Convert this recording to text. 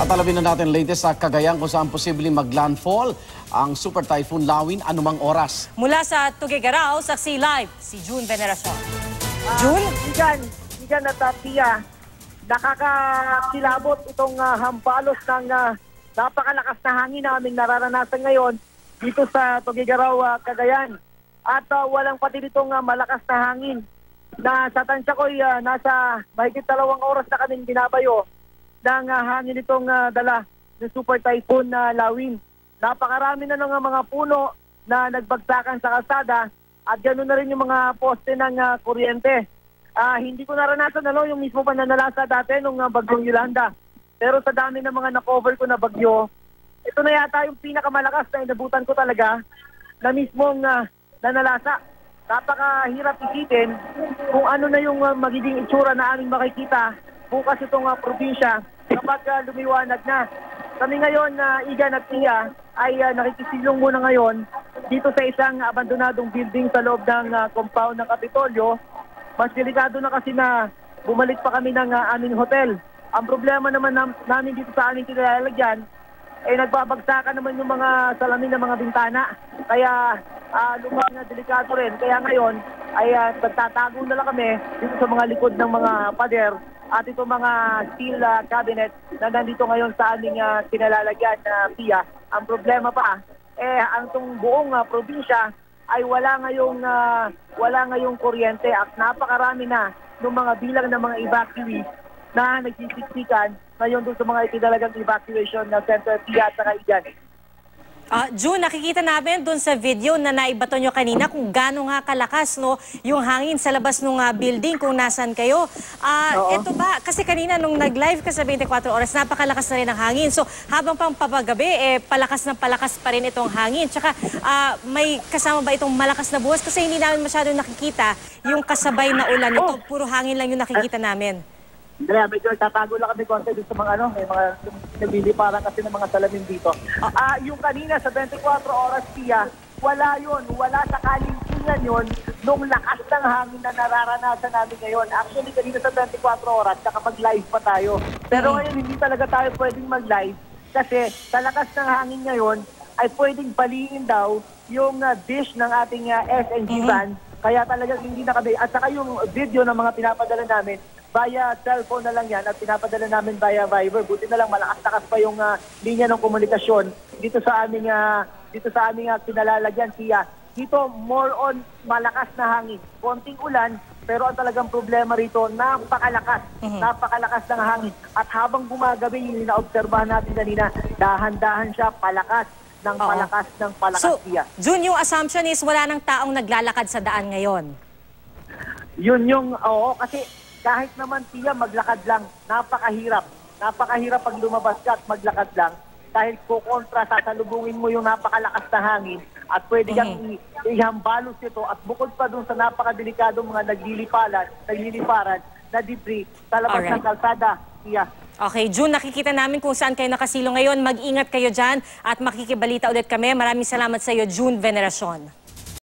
At alamin na natin latest sa Cagayan kung saan posibleng mag-landfall ang Super Typhoon Lawin anumang oras. Mula sa Tuguegarao, saksi live si June Veneracion. June? Igan at Pia, nakakakilabot itong hampalos ng napakalakas na hangin na aming nararanasan ngayon dito sa Tuguegarao, Cagayan. At walang pati ditong malakas na hangin na sa tansya ko'y nasa mahigit 2 oras na kaming binabayo ng hangin itong dala ng Super Typhoon Lawin. Napakarami na ng mga puno na nagbagsakan sa kalsada at ganoon na rin yung mga poste ng kuryente. Hindi ko naranasan yung mismo pananalasa dati nung bagyong Yolanda. Pero sa dami ng mga na-cover ko na bagyo, ito na yata yung pinakamalakas na inabutan ko talaga na mismong nanalasa. Napakahirap isipin kung ano na yung magiging itsura na aming makikita bukas itong probinsya kapag lumiwanag na. Kami ngayon, Igan at Pia, ay nakikisilong muna ngayon dito sa isang abandonadong building sa loob ng compound ng Kapitolyo. Mas delikado na kasi na bumalik pa kami ng aming hotel. Ang problema naman namin dito sa aming kinalalagyan ay nagbabagsakan naman yung mga salamin ng mga bintana. Kaya lumang delikado rin. Kaya ngayon ay nagtatago na lang kami dito sa mga likod ng mga pader at ito mga steel cabinet na nandito ngayon sa aming kinalalagyan na Pia. Ang problema pa, ang itong buong probinsya ay wala ngayong kuryente at napakarami na ng mga bilang ng mga evacuees na nagsisiksikan ngayon doon sa mga itinalagang evacuation na center Pia at Igan. June, nakikita namin doon sa video na naibato nyo kanina kung gaano nga kalakas yung hangin sa labas ng building kung nasan kayo. Ito ba, kasi kanina nung nag-live ka sa 24 oras, napakalakas na rin ang hangin. So habang pang papagabi, palakas pa rin itong hangin. Tsaka may kasama ba itong malakas na buhos? Kasi hindi namin masyadong nakikita yung kasabay na ulan ito. Puro hangin lang yung nakikita namin. Medyo tatago lang kami konti dito sa mga may mga nabiliparan kasi ng mga salamin dito. Yung kanina sa 24 oras, Pia, wala sa kalinsingan yun nung lakas ng hangin na nararanasan namin ngayon. Actually, kanina sa 24 oras, nakapag-live pa tayo. Pero ngayon, hindi talaga tayo pwedeng mag-live kasi sa lakas ng hangin ngayon, ay pwedeng baliin daw yung dish ng ating SNG van. Kaya talagang hindi na kami. At saka yung video ng mga pinapadala namin, via cellphone na lang yan at pinapadala namin via Viber. Buti na lang malakas-takas pa yung linya ng komunikasyon dito sa aming kinalalagyan, Pia. Dito more on malakas na hangin. Konting ulan, pero ang talagang problema rito, napakalakas. Napakalakas ng hangin. At habang gumagabi, yung naobserbahan natin kanina, dahan-dahan siya, palakas ng palakas, So, Pia. June, yung assumption is wala nang taong naglalakad sa daan ngayon. Kasi kahit naman, Pia, maglakad lang, napakahirap. Napakahirap pag lumabas ka at maglakad lang. Dahil kukontra, sasalubungin mo yung napakalakas na hangin at pwede kang ihambalos ito at bukod pa dun sa napakadelikadong mga nagliliparan na debris sa labas ng kalsada, Pia. Okay, June, nakikita namin kung saan kayo nakasilo ngayon. Mag-ingat kayo dyan at makikibalita ulit kami. Maraming salamat sa iyo, June Veneracion.